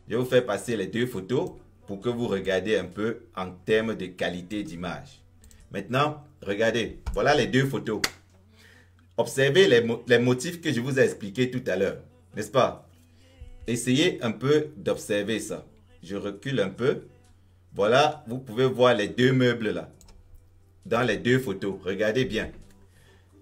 Je vais vous faire passer les deux photos pour que vous regardiez un peu en termes de qualité d'image. Maintenant, regardez, voilà les deux photos. Observez les motifs que je vous ai expliqués tout à l'heure, n'est-ce pas? Essayez un peu d'observer ça. Je recule un peu. Voilà, vous pouvez voir les deux meubles là, dans les deux photos. Regardez bien.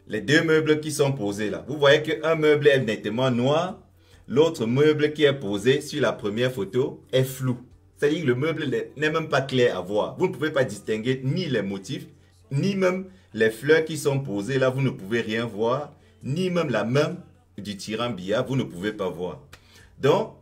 Les deux meubles qui sont posés là. Vous voyez qu'un meuble est nettement noir. L'autre meuble qui est posé sur la première photo est flou. C'est-à-dire que le meuble n'est même pas clair à voir. Vous ne pouvez pas distinguer ni les motifs, ni même les fleurs qui sont posées là, vous ne pouvez rien voir, ni même la main du tyran billard, vous ne pouvez pas voir. Donc,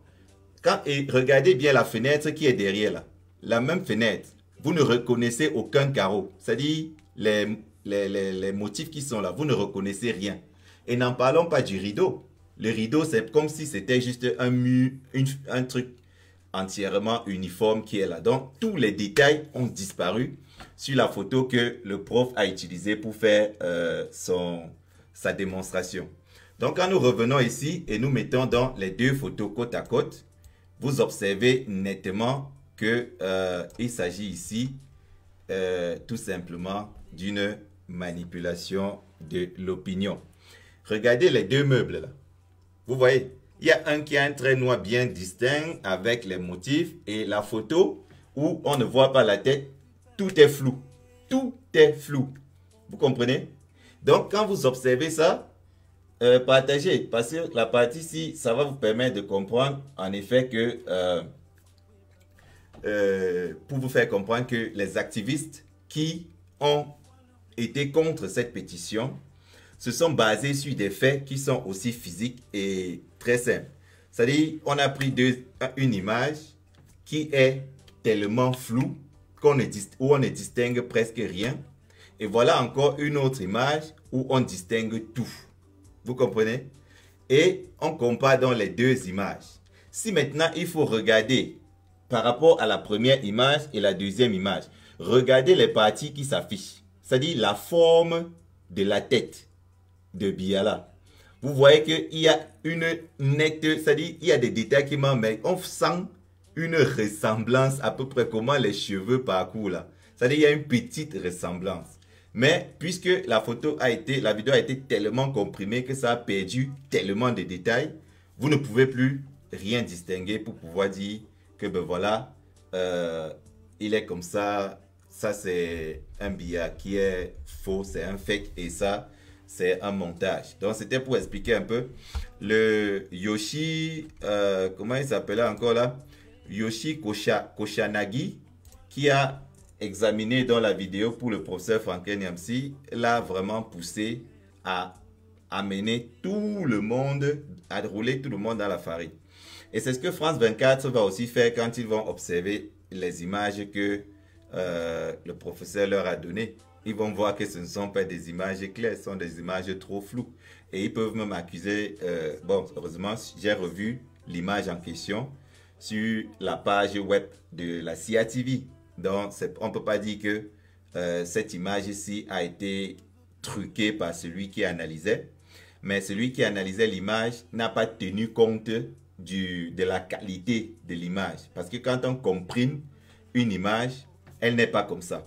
et regardez bien la fenêtre qui est derrière là. La même fenêtre, vous ne reconnaissez aucun carreau. C'est-à-dire les motifs qui sont là, vous ne reconnaissez rien. Et n'en parlons pas du rideau. Le rideau, c'est comme si c'était juste un mur, un truc entièrement uniforme qui est là. Donc, tous les détails ont disparu sur la photo que le prof a utilisée pour faire sa démonstration. Donc, quand nous revenons ici et nous mettons dans les deux photos côte à côte, vous observez nettement qu'il s'agit ici tout simplement d'une manipulation de l'opinion. Regardez les deux meubles là. Vous voyez, il y a un qui a un trait noir bien distinct avec les motifs et la photo où on ne voit pas la tête, tout est flou. Tout est flou. Vous comprenez? Donc, quand vous observez ça, partagez, parce que la partie ici, ça va vous permettre de comprendre en effet que, pour vous faire comprendre que les activistes qui ont été contre cette pétition se sont basés sur des faits qui sont aussi physiques et très simples. C'est-à-dire, on a pris une image qui est tellement floue où on ne distingue presque rien. Et voilà encore une autre image où on distingue tout. Vous comprenez? Et on compare dans les deux images. Si maintenant il faut regarder par rapport à la première image et la deuxième image, regardez les parties qui s'affichent. C'est-à-dire la forme de la tête de Biala. Vous voyez qu'il y a une nette, c'est-à-dire il y a des détails qui m'emmènent. On sent une ressemblance à peu près comment les cheveux parcourent là. C'est-à-dire il y a une petite ressemblance. Mais puisque la vidéo a été tellement comprimée que ça a perdu tellement de détails, vous ne pouvez plus rien distinguer pour pouvoir dire que ben voilà, il est comme ça. Ça c'est un billard qui est faux, c'est un fake et ça c'est un montage. Donc c'était pour expliquer un peu le Yoshi, comment il s'appelait encore là? Yoshi Koshanagi, qui a examiné dans la vidéo pour le professeur Franklin Nyamsi, l'a vraiment poussé à amener tout le monde, à rouler tout le monde dans la farine. Et c'est ce que France 24 va aussi faire quand ils vont observer les images que le professeur leur a données. Ils vont voir que ce ne sont pas des images claires, ce sont des images trop floues. Et ils peuvent même accuser, bon, heureusement, j'ai revu l'image en question sur la page web de la CIATV. Donc, on ne peut pas dire que cette image-ci a été truquée par celui qui analysait. Mais celui qui analysait l'image n'a pas tenu compte de la qualité de l'image. Parce que quand on comprime une image, elle n'est pas comme ça.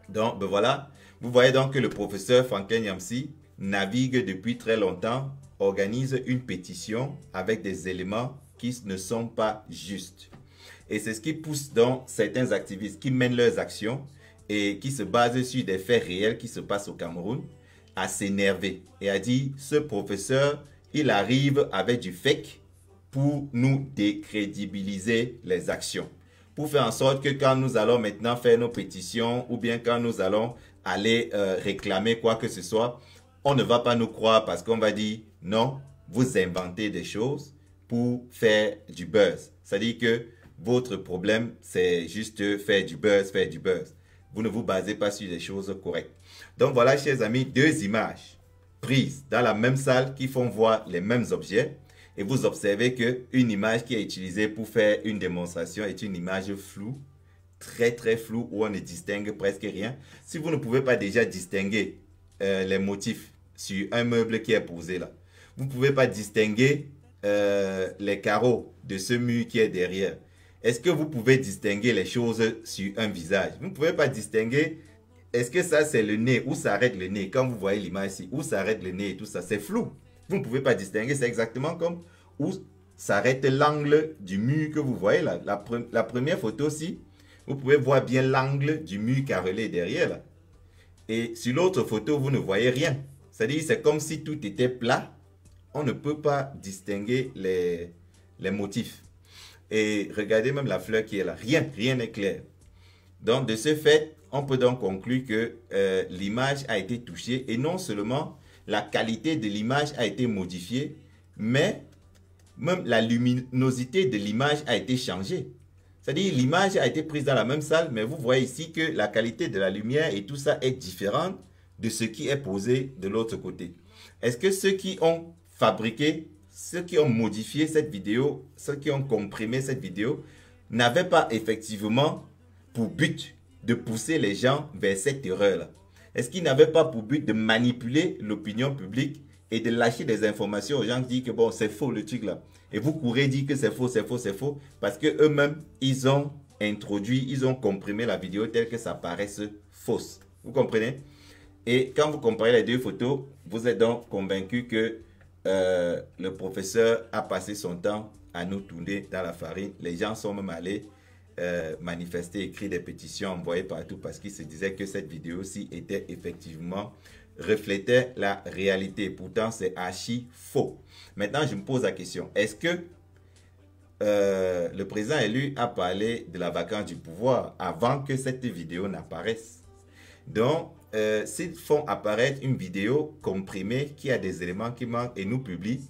Donc, ben voilà. Vous voyez donc que le professeur Franklin Nyamsi navigue depuis très longtemps, organise une pétition avec des éléments qui ne sont pas justes. Et c'est ce qui pousse donc certains activistes qui mènent leurs actions et qui se basent sur des faits réels qui se passent au Cameroun à s'énerver et à dire ce professeur, il arrive avec du fake pour nous décrédibiliser les actions. Pour faire en sorte que quand nous allons maintenant faire nos pétitions ou bien quand nous allons aller réclamer quoi que ce soit, on ne va pas nous croire parce qu'on va dire non, vous inventez des choses pour faire du buzz. C'est-à-dire que votre problème, c'est juste faire du buzz, faire du buzz. Vous ne vous basez pas sur des choses correctes. Donc voilà, chers amis, deux images prises dans la même salle qui font voir les mêmes objets. Et vous observez qu'une image qui est utilisée pour faire une démonstration est une image floue, très très floue, où on ne distingue presque rien. Si vous ne pouvez pas déjà distinguer les motifs sur un meuble qui est posé là, vous ne pouvez pas distinguer les carreaux de ce mur qui est derrière, est-ce que vous pouvez distinguer les choses sur un visage? Vous ne pouvez pas distinguer. Est-ce que ça c'est le nez? Où s'arrête le nez? Quand vous voyez l'image ici, où s'arrête le nez et tout ça, c'est flou. Vous ne pouvez pas distinguer. C'est exactement comme où s'arrête l'angle du mur que vous voyez là. La première photo-ci, vous pouvez voir bien l'angle du mur carrelé derrière là. Et sur l'autre photo, vous ne voyez rien. C'est-à-dire c'est comme si tout était plat. On ne peut pas distinguer les motifs. Et regardez même la fleur qui est là. Rien n'est clair. Donc, de ce fait, on peut donc conclure que l'image a été touchée et non seulement la qualité de l'image a été modifiée, mais même la luminosité de l'image a été changée. C'est-à-dire l'image a été prise dans la même salle, mais vous voyez ici que la qualité de la lumière et tout ça est différente de ce qui est posé de l'autre côté. Est-ce que ceux qui ont fabriqué, ceux qui ont modifié cette vidéo, ceux qui ont comprimé cette vidéo, n'avaient pas effectivement pour but de pousser les gens vers cette erreur-là? Est-ce qu'ils n'avaient pas pour but de manipuler l'opinion publique et de lâcher des informations aux gens qui disent que bon, c'est faux le truc là? Et vous courez dire que c'est faux, c'est faux, c'est faux, parce que eux-mêmes, ils ont introduit, ils ont comprimé la vidéo telle que ça paraisse fausse. Vous comprenez? Et quand vous comparez les deux photos, vous êtes donc convaincu que le professeur a passé son temps à nous tourner dans la farine. Les gens sont même allés manifester, écrire des pétitions, envoyer partout parce qu'ils se disaient que cette vidéo-ci était effectivement reflétait la réalité. Pourtant, c'est archi faux. Maintenant, je me pose la question. Est-ce que le président élu a parlé de la vacance du pouvoir avant que cette vidéo n'apparaisse? Donc, s'ils font apparaître une vidéo comprimée qui a des éléments qui manquent et nous publient,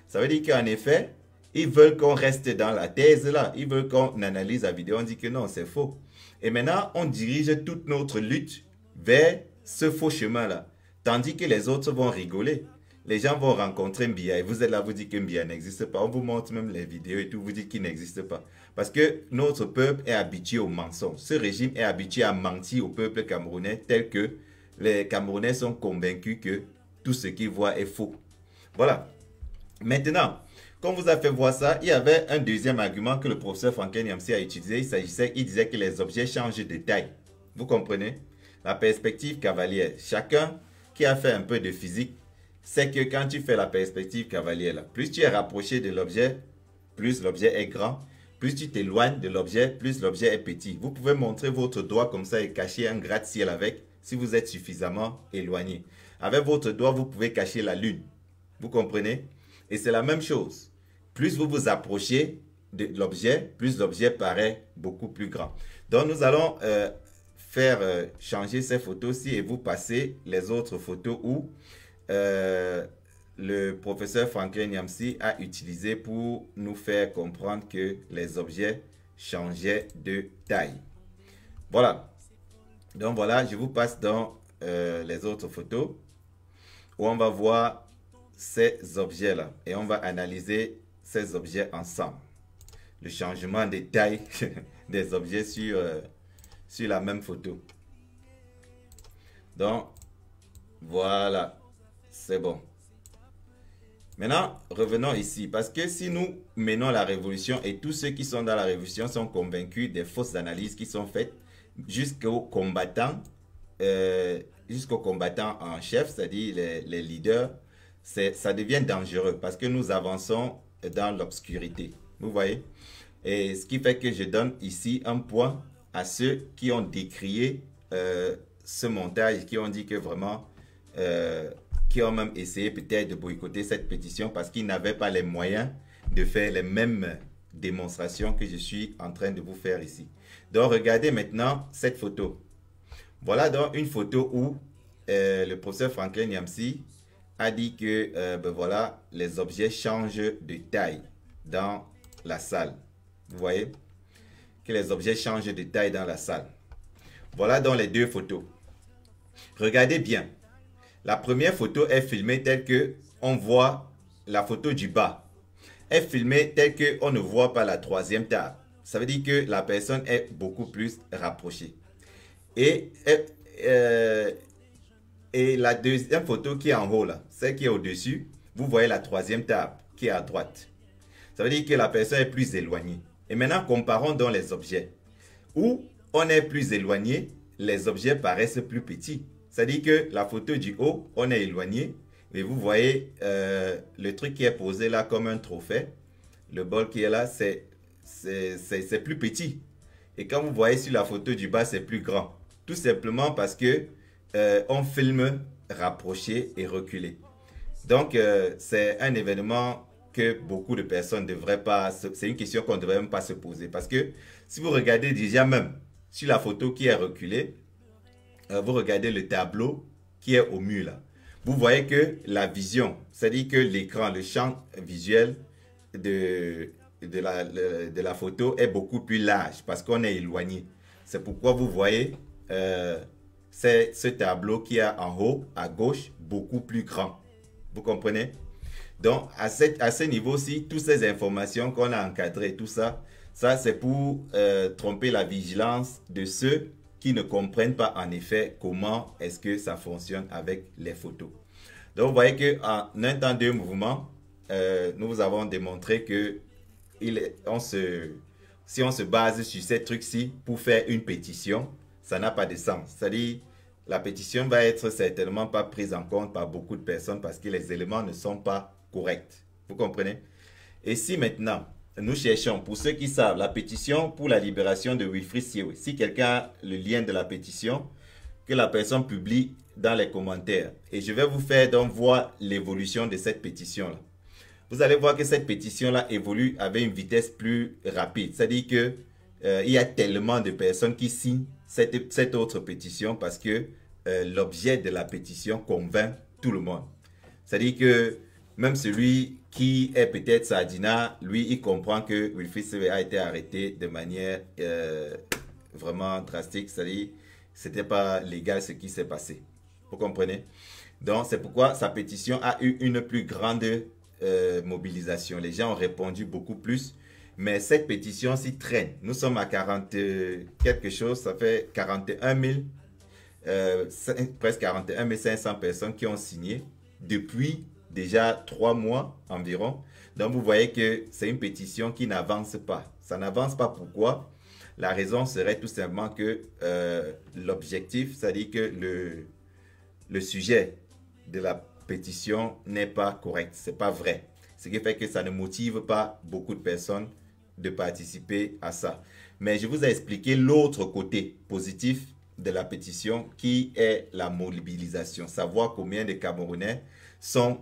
ça veut dire qu'en effet, ils veulent qu'on reste dans la thèse là. Ils veulent qu'on analyse la vidéo. On dit que non, c'est faux. Et maintenant, on dirige toute notre lutte vers ce faux chemin là. Tandis que les autres vont rigoler. Les gens vont rencontrer Mbia et vous êtes là, vous dites que Mbia n'existe pas. On vous montre même les vidéos et tout, vous dites qu'il n'existe pas. Parce que notre peuple est habitué au mensonge. Ce régime est habitué à mentir au peuple camerounais tel que les Camerounais sont convaincus que tout ce qu'ils voient est faux. Voilà. Maintenant, quand vous a fait voir ça, il y avait un deuxième argument que le professeur Franklin Nyamsi a utilisé. Il disait que les objets changent de taille. Vous comprenez? La perspective cavalière. Chacun qui a fait un peu de physique sait que quand tu fais la perspective cavalière, là, plus tu es rapproché de l'objet, plus l'objet est grand. Plus tu t'éloignes de l'objet, plus l'objet est petit. Vous pouvez montrer votre doigt comme ça et cacher un gratte-ciel avec si vous êtes suffisamment éloigné. Avec votre doigt, vous pouvez cacher la lune. Vous comprenez? Et c'est la même chose. Plus vous vous approchez de l'objet, plus l'objet paraît beaucoup plus grand. Donc, nous allons faire changer ces photos-ci et vous passer les autres photos où le professeur Franklin Nyamsi a utilisé pour nous faire comprendre que les objets changeaient de taille. Voilà. Donc voilà, je vous passe dans les autres photos où on va voir ces objets-là et on va analyser ces objets ensemble. Le changement de taille des objets sur la même photo. Donc, voilà, c'est bon. Maintenant, revenons ici, parce que si nous menons la révolution et tous ceux qui sont dans la révolution sont convaincus des fausses analyses qui sont faites jusqu'aux combattants en chef, c'est-à-dire les leaders, ça devient dangereux parce que nous avançons dans l'obscurité. Vous voyez? Et ce qui fait que je donne ici un point à ceux qui ont décrié ce montage, qui ont dit que vraiment... qui ont même essayé peut-être de boycotter cette pétition parce qu'ils n'avaient pas les moyens de faire les mêmes démonstrations que je suis en train de vous faire ici. Donc, regardez maintenant cette photo. Voilà donc une photo où le professeur Franklin Nyamsi a dit que ben voilà, les objets changent de taille dans la salle. Vous voyez? Que les objets changent de taille dans la salle. Voilà donc les deux photos. Regardez bien. La première photo est filmée telle que on voit la photo du bas. Est filmée telle que on ne voit pas la troisième table. Ça veut dire que la personne est beaucoup plus rapprochée. Et la deuxième photo qui est en haut là, celle qui est au-dessus, vous voyez la troisième table qui est à droite. Ça veut dire que la personne est plus éloignée. Et maintenant, comparons donc les objets. Où on est plus éloigné, les objets paraissent plus petits. C'est-à-dire que la photo du haut, on est éloigné. Et vous voyez le truc qui est posé là comme un trophée. Le bol qui est là, c'est plus petit. Et quand vous voyez sur la photo du bas, c'est plus grand. Tout simplement parce que on filme rapproché et reculé. Donc, c'est un événement que beaucoup de personnes ne devraient pas... C'est une question qu'on ne devrait même pas se poser. Parce que si vous regardez déjà même sur la photo qui est reculée, vous regardez le tableau qui est au mur là. Vous voyez que la vision, c'est-à-dire que l'écran, le champ visuel de la photo est beaucoup plus large parce qu'on est éloigné. C'est pourquoi vous voyez c'est ce tableau qui est en haut, à gauche, beaucoup plus grand. Vous comprenez? Donc, à ce niveau-ci, toutes ces informations qu'on a encadrées, tout ça, c'est pour tromper la vigilance de ceux qui ne comprennent pas en effet comment est-ce que ça fonctionne avec les photos. Donc, vous voyez qu'en un temps, deux mouvements, nous vous avons démontré que si on se base sur ces trucs-ci pour faire une pétition, ça n'a pas de sens. C'est-à-dire, la pétition va être certainement pas prise en compte par beaucoup de personnes parce que les éléments ne sont pas corrects. Vous comprenez? Et si maintenant, nous cherchons, pour ceux qui savent, la pétition pour la libération de Wilfried Siwe, si quelqu'un a le lien de la pétition, que la personne publie dans les commentaires. Et je vais vous faire donc voir l'évolution de cette pétition-là. Vous allez voir que cette pétition-là évolue avec une vitesse plus rapide. C'est-à-dire que il y a tellement de personnes qui signent cette autre pétition parce que l'objet de la pétition convainc tout le monde. C'est-à-dire que même celui qui est peut-être Sardina, lui, il comprend que Wilfried Siwe a été arrêté de manière vraiment drastique. C'est-à-dire que ce n'était pas légal ce qui s'est passé. Vous comprenez? Donc, c'est pourquoi sa pétition a eu une plus grande mobilisation. Les gens ont répondu beaucoup plus. Mais cette pétition s'y traîne. Nous sommes à 40 quelque chose, ça fait 41 000, presque 41 500 personnes qui ont signé depuis déjà 3 mois environ. Donc vous voyez que c'est une pétition qui n'avance pas. Ça n'avance pas pourquoi? La raison serait tout simplement que l'objectif, c'est-à-dire que le sujet de la pétition n'est pas correct, c'est pas vrai. Ce qui fait que ça ne motive pas beaucoup de personnes de participer à ça. Mais je vous ai expliqué l'autre côté positif de la pétition qui est la mobilisation. Savoir combien de Camerounais sont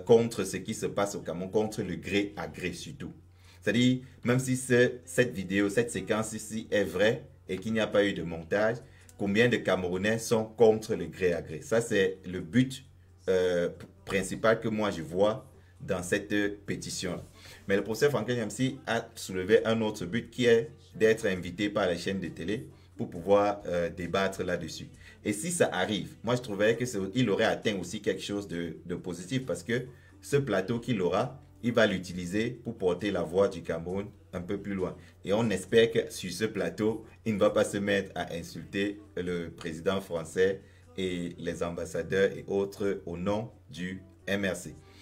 contre ce qui se passe au Cameroun, contre le gré à gré surtout. C'est-à-dire, même si cette vidéo, cette séquence ici est vraie et qu'il n'y a pas eu de montage, combien de Camerounais sont contre le gré à gré. Ça, c'est le but principal que moi je vois dans cette pétition. Mais le professeur Franklin Nyamsi a soulevé un autre but qui est d'être invité par les chaînes de télé pour pouvoir débattre là-dessus. Et si ça arrive, moi je trouverais qu'il aurait atteint aussi quelque chose de positif parce que ce plateau qu'il aura, il va l'utiliser pour porter la voix du Cameroun un peu plus loin. Et on espère que sur ce plateau, il ne va pas se mettre à insulter le président français et les ambassadeurs et autres au nom du MRC.